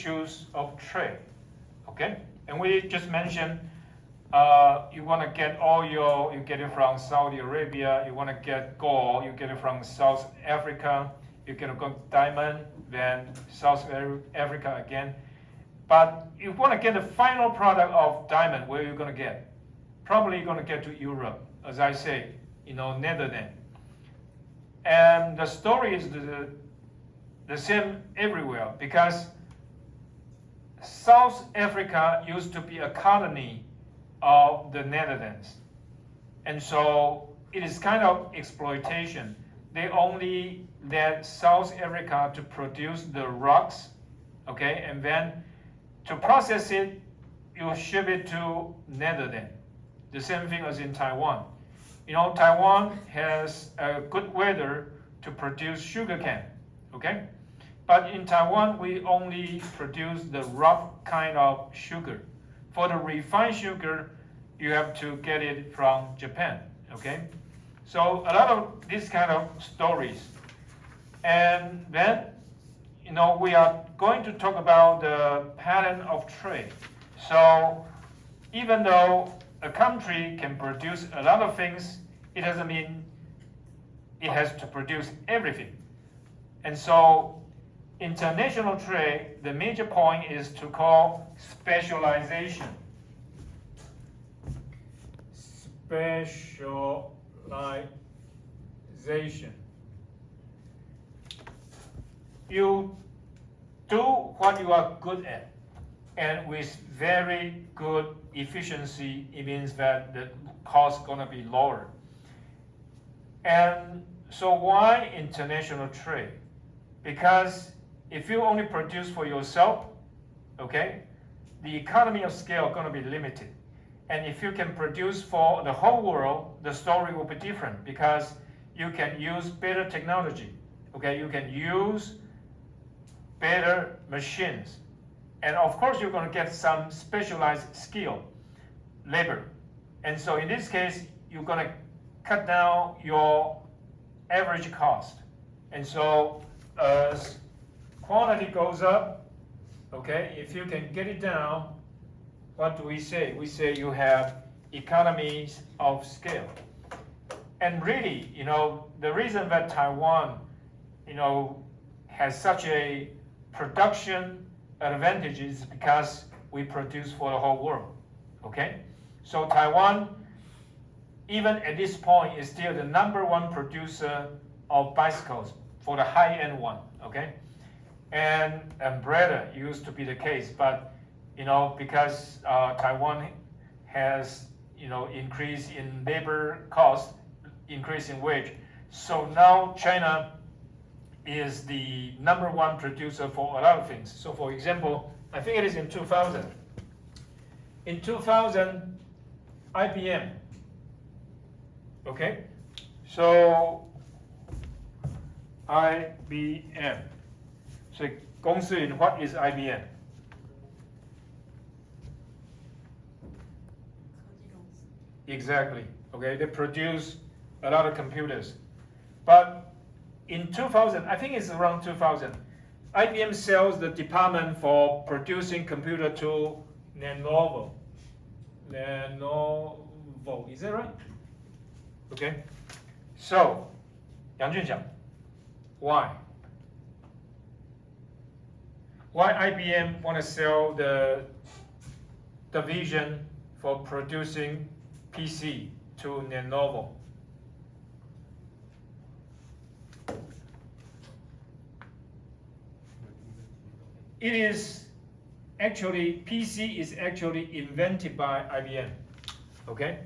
issues of trade. Okay, and we just mentioned you want to get oil, you get it from Saudi Arabia. You want to get gold, you get it from South Africa. You get a diamond, then South Africa again. But you want to get the final product of diamond, where you're going to get? Probably you're going to get to Europe, as I say, Netherlands. And the story is the same everywhere, because South Africa used to be a colony of the Netherlands. And so it is kind of exploitation. They only let South Africa to produce the rocks, okay, and then to process it, you ship it to Netherlands. The same thing as in Taiwan. Taiwan has a good weather to produce sugarcane, okay? But in Taiwan, we only produce the rough kind of sugar. For the refined sugar, you have to get it from Japan, okay? So a lot of these kind of stories. And then, we are going to talk about the pattern of trade. So even though a country can produce a lot of things, it doesn't mean it has to produce everything. And so international trade, the major point is to call specialization. Specialization. You do what you are good at, and with very good efficiency, it means that the cost is going to be lower. And so why international trade? Because if you only produce for yourself, okay, the economy of scale is going to be limited. And if you can produce for the whole world, the story will be different, because you can use better technology, okay? You can use better machines. And of course, you're going to get some specialized skill, labor. And so in this case, you're going to cut down your average cost. And so as quantity goes up, okay, if you can get it down, what do we say? We say you have economies of scale. And really, the reason that Taiwan, has such a production advantage is because we produce for the whole world, okay? So Taiwan, even at this point, is still the #1 producer of bicycles for the high-end one, okay? And umbrella used to be the case, but because Taiwan has increase in labor cost, increase in wage, so now China is the #1 producer for a lot of things. So for example, I think it is in 2000. In 2000, IBM, okay? So IBM. So 公司云 what is IBM? Exactly, okay? They produce a lot of computers. But in 2000, I think it's around 2000, IBM sells the department for producing computer to Lenovo. Lenovo, is that right? Okay. So, Yang Junxiang, why? Why IBM want to sell the division for producing PC to Lenovo? It is actually, PC is actually invented by IBM, okay?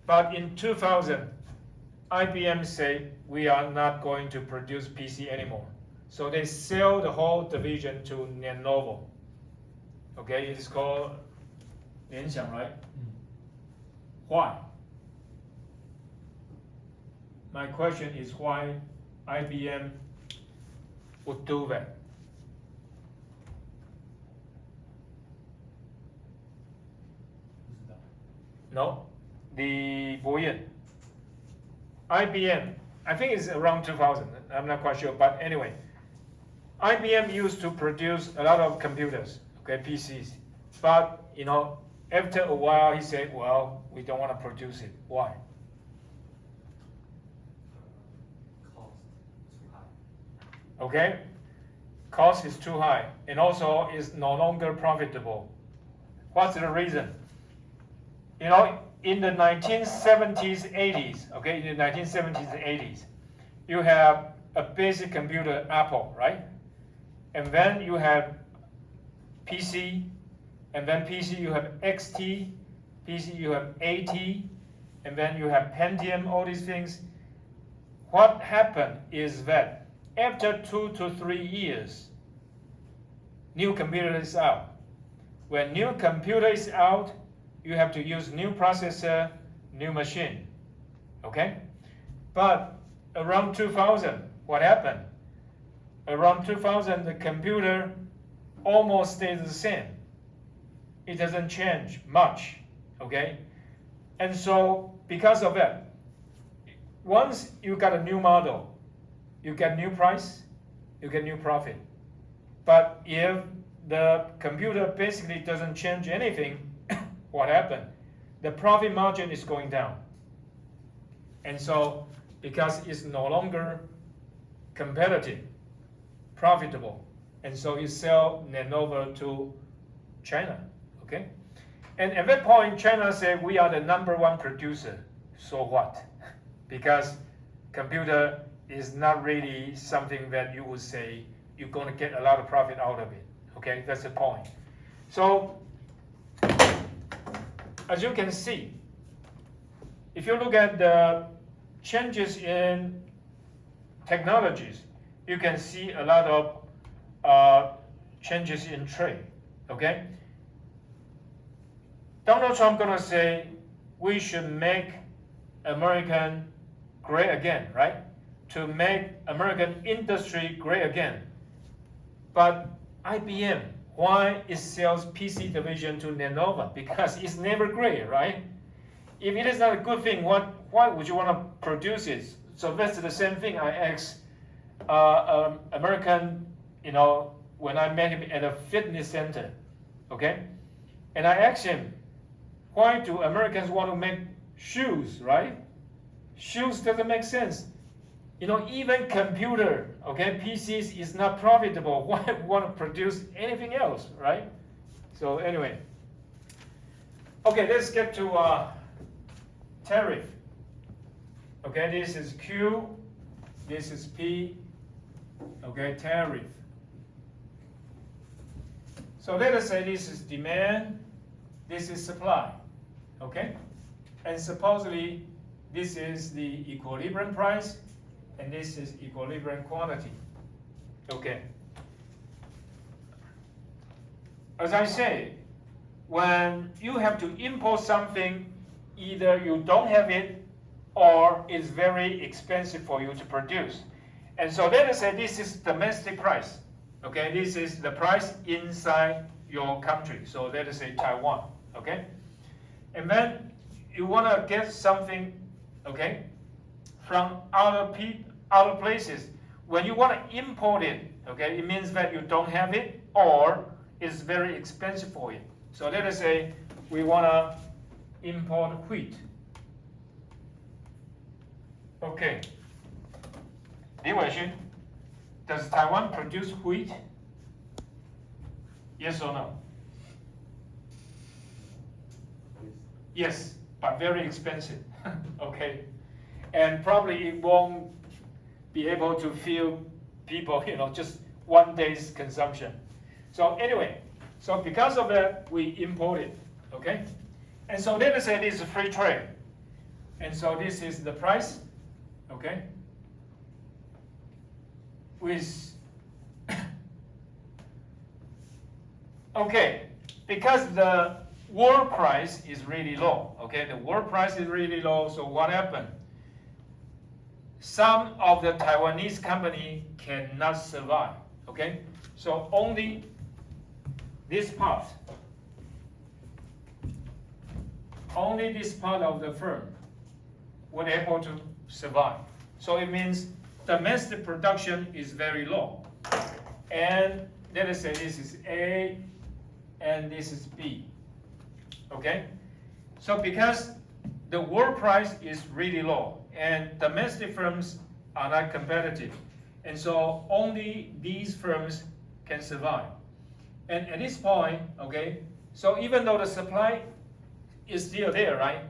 But in 2000, IBM said, we are not going to produce PC anymore. So they sell the whole division to Lenovo. Okay, it is called 联想, right? Why? My question is why IBM would do that. No, the Boyan. IBM, I think it's around 2000, I'm not quite sure, but anyway, IBM used to produce a lot of computers, okay, PCs. But, after a while, he said, well, we don't want to produce it. Why? Cost too high. Okay? Cost is too high, and also is no longer profitable. What's the reason? In the 1970s, 80s, okay, in the 1970s and 80s, you have a basic computer, Apple, right? And then you have PC, and then PC you have XT, PC you have AT, and then you have Pentium, all these things. What happened is that after 2 to 3 years, new computer is out. When new computer is out, you have to use new processor, new machine, okay? But around 2000, what happened? Around 2000, the computer almost stays the same. It doesn't change much, okay? And so because of that, once you got a new model, you get new price, you get new profit. But if the computer basically doesn't change anything, what happened? The profit margin is going down. And so because it's no longer competitive, profitable, and so you sell Lenovo to China, okay? And at that point, China said, we are the #1 producer. So what? Because computer is not really something that you would say you're going to get a lot of profit out of it, okay? That's the point. So as you can see, if you look at the changes in technologies, you can see a lot of changes in trade, okay? Donald Trump gonna say we should make American great again, right? To make American industry great again. But IBM, why it sells PC division to Lenovo? Because it's never great, right? If it is not a good thing, why would you want to produce it? So that's the same thing I asked American, when I met him at a fitness center, okay? And I asked him, why do Americans want to make shoes, right? Shoes doesn't make sense. Even computer, okay, PCs is not profitable. Why want to produce anything else, right? So anyway, okay, let's get to tariff. Okay, this is Q, this is P, okay, tariff. So let us say this is demand, this is supply, okay? And supposedly this is the equilibrium price, and this is equilibrium quantity, okay? As I say, when you have to import something, either you don't have it or it's very expensive for you to produce. And so let us say this is domestic price, okay? This is the price inside your country. So let us say Taiwan, okay? And then you want to get something, okay, from other places. When you want to import it, okay, it means that you don't have it or it's very expensive for you. So let us say we want to import wheat. Okay. Li Weixun, does Taiwan produce wheat? Yes or no? Yes, but very expensive. Okay. And probably it won't be able to fill people, just one day's consumption. So anyway, so because of that, we import it, okay? And so let us say this is free trade. And so this is the price, okay? Okay, because the world price is really low, okay? The world price is really low, so what happened? Some of the Taiwanese company cannot survive, okay? So only this part of the firm were able to survive. So it means domestic production is very low. and let us say this is A, and this is B. Okay? So because the world price is really low, and domestic firms are not competitive, and so only these firms can survive. And at this point, okay, so even though the supply is still there, right,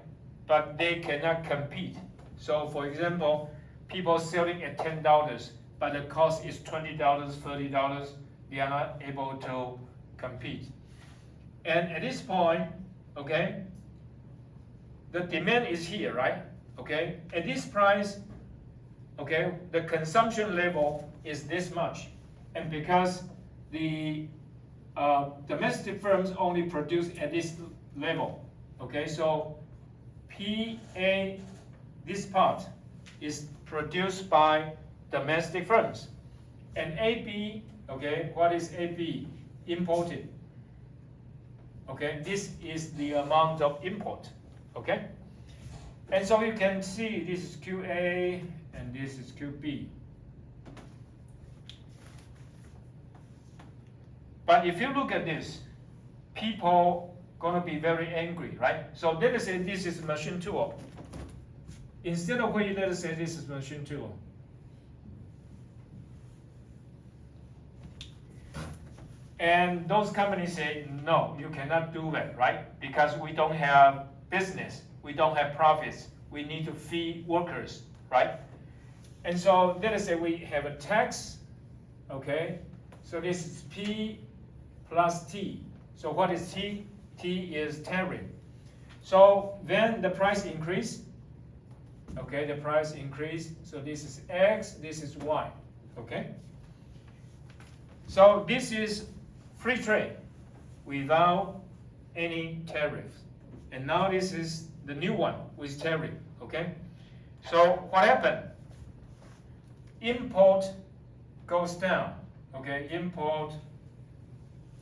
but they cannot compete. So for example, people selling at $10, but the cost is $20, $30, they are not able to compete. And at this point, okay, the demand is here, right? Okay, at this price, okay, the consumption level is this much. And because the domestic firms only produce at this level, okay, so PA, this part, is produced by domestic firms. And AB, okay, what is AB? Imported. Okay, this is the amount of import. Okay? And so you can see this is QA and this is QB. But if you look at this, people gonna be very angry, right? So let us say this is machine tool. Instead of wait, let us say this is machine tool. And those companies say, no, you cannot do that, right? Because we don't have business, we don't have profits, we need to feed workers, right? And so let us say we have a tax, okay? So this is P plus T. So what is T? T is tariff. So then the price increase, okay, the price increase. So this is X, this is Y, okay? So this is free trade without any tariff. And now this is the new one with tariff, okay? So what happened? Import goes down, okay? Import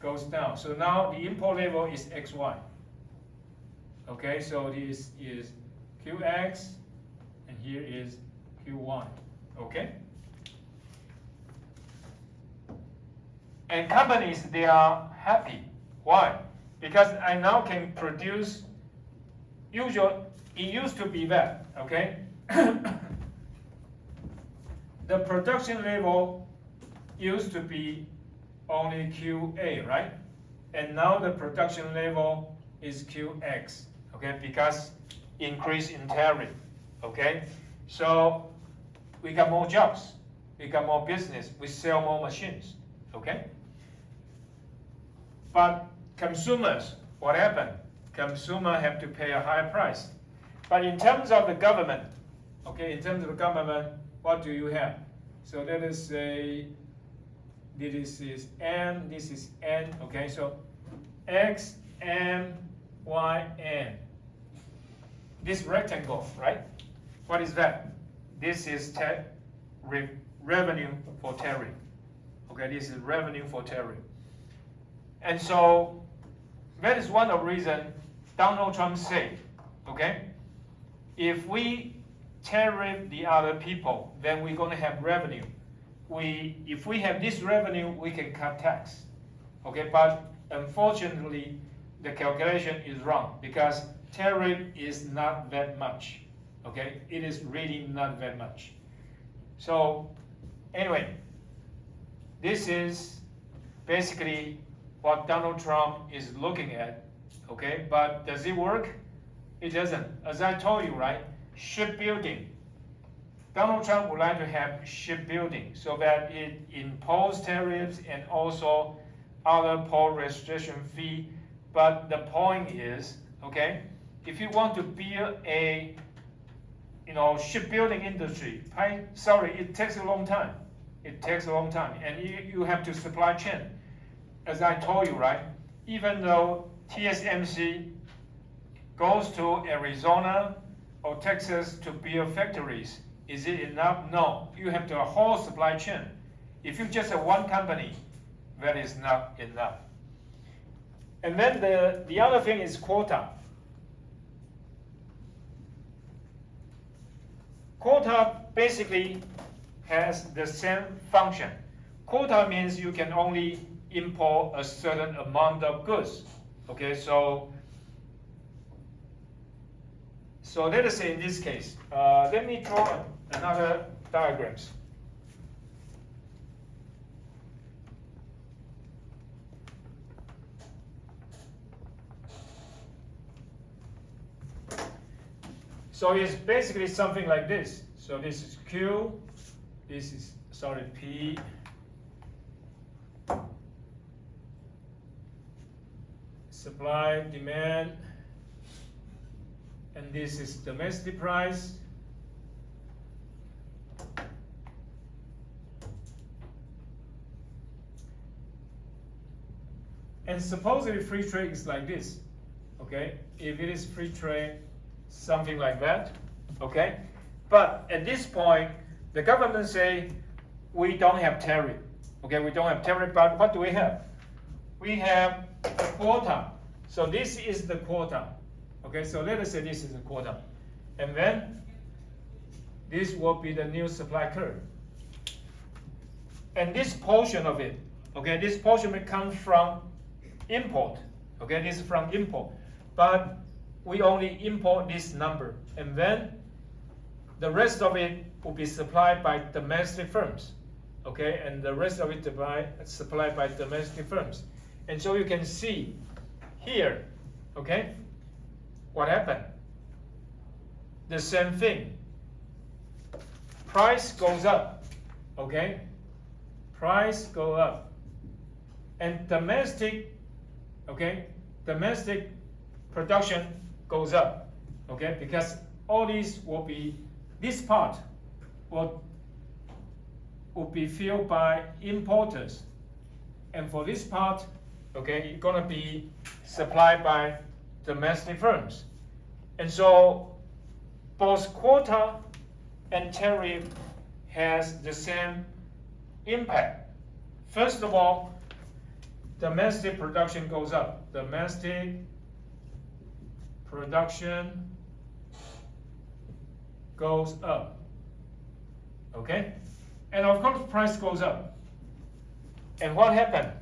goes down. So now the import level is XY. Okay, so this is QX, and here is QY, okay? And companies, they are happy. Why? Because I now can produce, it used to be that, okay? The production level used to be only QA, right? And now the production level is QX, okay? Because increase in tariff, okay? So we got more jobs, we got more business, we sell more machines, okay? But consumers, what happened? Consumers have to pay a higher price. But in terms of the government, okay, in terms of the government, what do you have? So let us say this is M, this is N, okay, so X, M, Y, N. This rectangle, right? What is that? This is revenue for tariff. Okay, this is revenue for tariff. And so that is one of the reasons Donald Trump said, okay, if we tariff the other people, then we're going to have revenue. If we have this revenue, we can cut tax. Okay, but unfortunately, the calculation is wrong because tariff is not that much. Okay, it is really not that much. So anyway, this is basically what Donald Trump is looking at. Okay, but does it work? It doesn't. As I told you, right? Shipbuilding. Donald Trump would like to have shipbuilding so that it imposes tariffs and also other port restriction fee. But the point is, okay, if you want to build a shipbuilding industry, sorry, it takes a long time. It takes a long time, and you have to supply chain. As I told you, right? Even though TSMC goes to Arizona or Texas to build factories, is it enough? No, you have a whole supply chain. If you just have one company, that is not enough. And then the other thing is quota. Quota basically has the same function. quota means you can only import a certain amount of goods. Okay, so let us say in this case, let me draw another diagrams. So it's basically something like this. So this is Q, this is, sorry, P, supply, demand, and this is domestic price. And supposedly free trade is like this, okay? If it is free trade, something like that, okay? But at this point, the government say, we don't have tariff, okay? We don't have tariff, but what do we have? We have a quota. So this is the quota, okay? So let us say this is a quota. And then this will be the new supply curve. And this portion of it, okay, this portion will come from import, okay? This is from import. But we only import this number, and then the rest of it will be supplied by domestic firms, okay? And the rest of it supplied by domestic firms. And so you can see here, okay, what happened? The same thing. Price goes up, okay? Price go up. And domestic, okay, domestic production goes up, okay? Because all these will be, this part will be filled by importers. And for this part, okay, it's gonna be supplied by domestic firms. And so both quota and tariff has the same impact. First of all, domestic production goes up. Domestic production goes up, okay? And of course, price goes up. And what happened?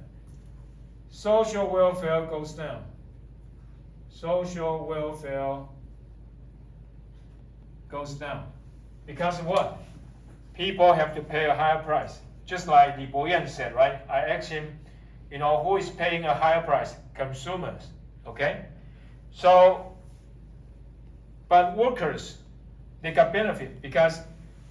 Social welfare goes down. Social welfare goes down. Because of what? People have to pay a higher price. Just like Li Boyan said, right? I asked him, you know, who is paying a higher price? Consumers, okay? So, but workers, they got benefit because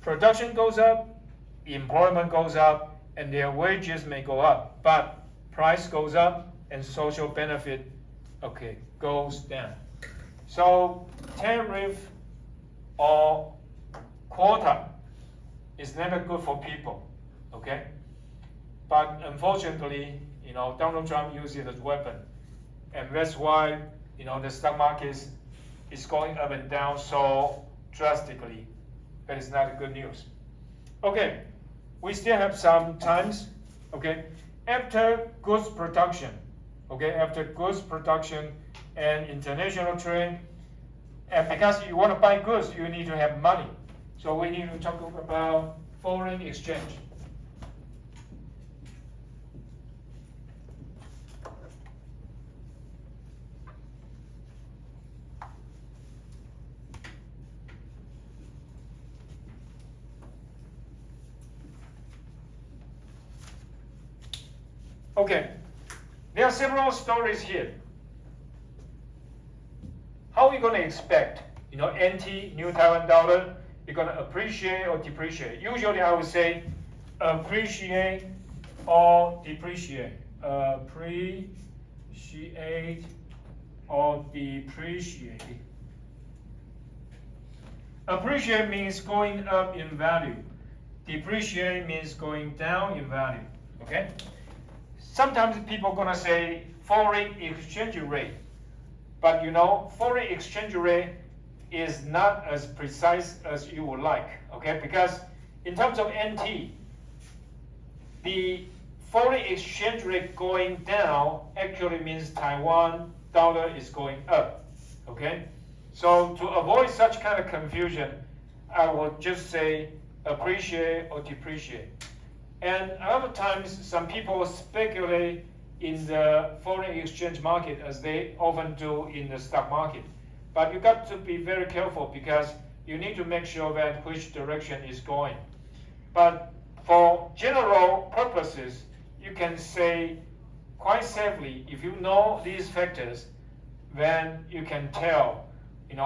production goes up, employment goes up, and their wages may go up, but price goes up and social benefit, okay, goes down. So tariff or quota is never good for people, okay? But unfortunately, you know, Donald Trump used it as a weapon, and that's why, you know, the stock market is going up and down so drastically. That is not good news. Okay, we still have some times, okay? After goods production, okay, after goods production and international trade, and because you want to buy goods, you need to have money. So we need to talk about foreign exchange. Okay, there are several stories here. How are we going to expect, you know, NT, New Taiwan dollar, you're going to appreciate or depreciate? Usually I would say appreciate or depreciate. Appreciate or depreciate. Appreciate means going up in value. Depreciate means going down in value, okay? Sometimes people are going to say foreign exchange rate. But you know, foreign exchange rate is not as precise as you would like, okay? Because in terms of NT, the foreign exchange rate going down actually means Taiwan dollar is going up, okay? So to avoid such kind of confusion, I will just say appreciate or depreciate. And a lot of times, some people speculate in the foreign exchange market as they often do in the stock market. But you got to be very careful because you need to make sure that which direction is going. But for general purposes, you can say quite safely, if you know these factors, then you can tell,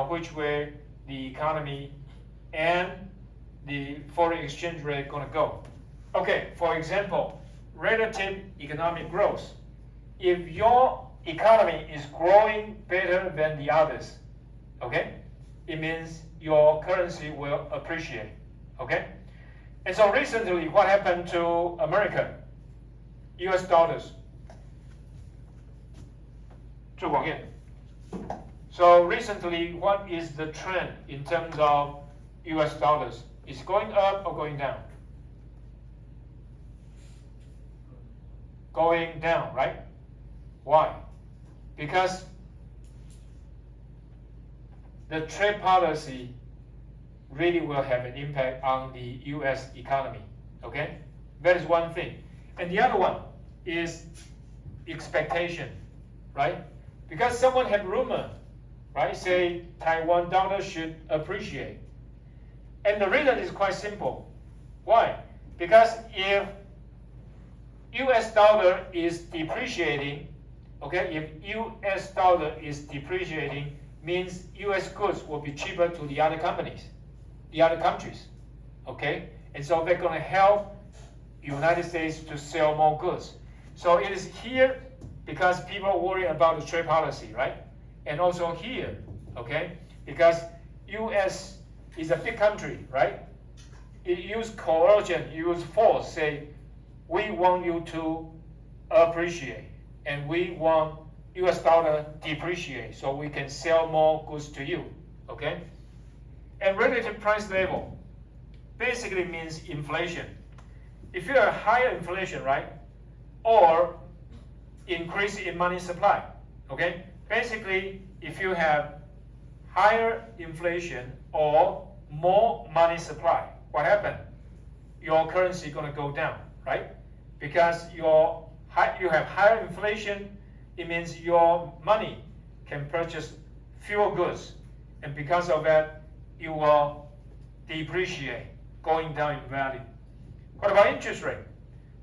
which way the economy and the foreign exchange rate going to go. Okay, for example, relative economic growth. If your economy is growing better than the others, okay, it means your currency will appreciate, okay? And so recently, what happened to America? US dollars. 这网页. So recently, what is the trend in terms of US dollars? Is it going up or going down? Going down, right? Why? Because the trade policy really will have an impact on the US economy, okay? That is one thing. And the other one is expectation, right? Because someone had rumor, right, say Taiwan dollar should appreciate. And the reason is quite simple. Why? Because if US dollar is depreciating, okay, if US dollar is depreciating, means US goods will be cheaper to the other companies, the other countries, okay? And so they're going to help United States to sell more goods. So it is here because people worry about the trade policy, right? And also here, okay? Because US is a big country, right? It use coercion, use force, say, we want you to appreciate, and we want US dollar depreciate, so we can sell more goods to you, okay? And relative price level basically means inflation. If you have higher inflation, right, or increase in money supply, okay? Basically, if you have higher inflation or more money supply, what happened? Your currency is going to go down, right? Because you have higher inflation, it means your money can purchase fewer goods. And because of that, you will depreciate, going down in value. What about interest rate?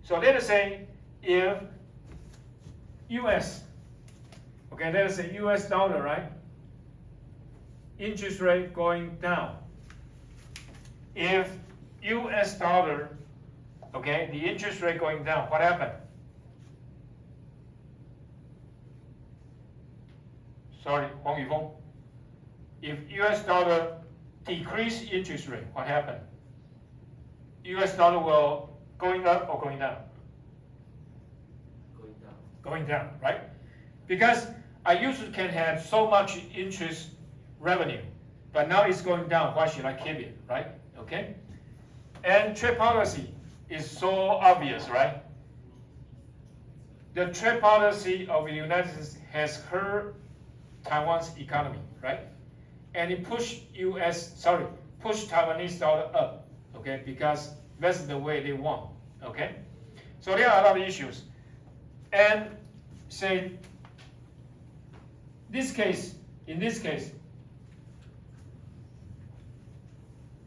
So let us say if US, okay, let us say US dollar, right? Interest rate going down. If US dollar, okay, the interest rate going down, what happened? Sorry, Huang Yufeng. If US dollar decrease interest rate, what happened? US dollar will going up or going down? Going down. Going down, right? Because I usually can have so much interest revenue, but now it's going down. Why should I keep it, right? Okay? And trade policy is so obvious, right? The trade policy of the United States has hurt Taiwan's economy, right? And it pushed Taiwanese dollar up, okay? Because that's the way they want, okay? So there are a lot of issues. And say, in this case,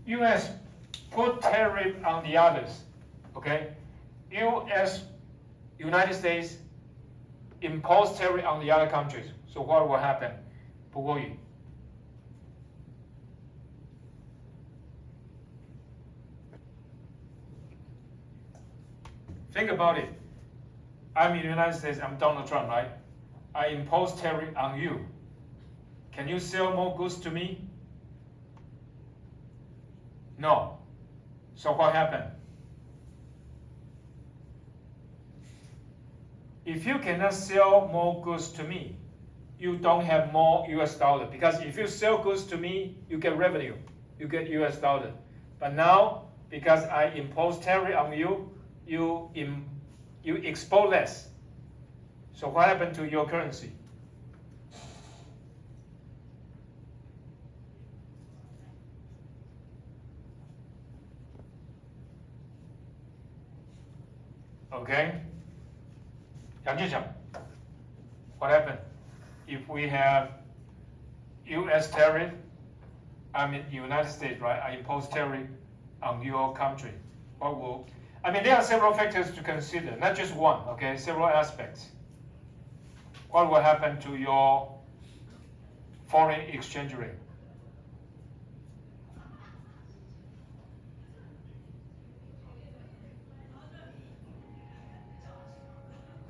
US put tariff on the others, okay? United States impose tariff on the other countries. So what will happen? 不过语. Think about it. I'm in the United States, I'm Donald Trump, right? I impose tariff on you. Can you sell more goods to me? No. So what happened? If you cannot sell more goods to me, you don't have more US dollar. Because if you sell goods to me, you get revenue, you get US dollar. But now, because I impose tariff on you, you export less. So what happened to your currency? Okay? 杨建强, what happened if we have U.S. tariff? I mean, United States, right? I impose tariff on your country. What will? I mean, there are several factors to consider, not just one. Okay, several aspects. What will happen to your foreign exchange rate?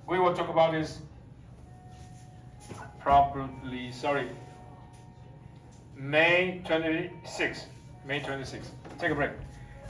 We will talk about this probably, May 26. May 26. Take a break.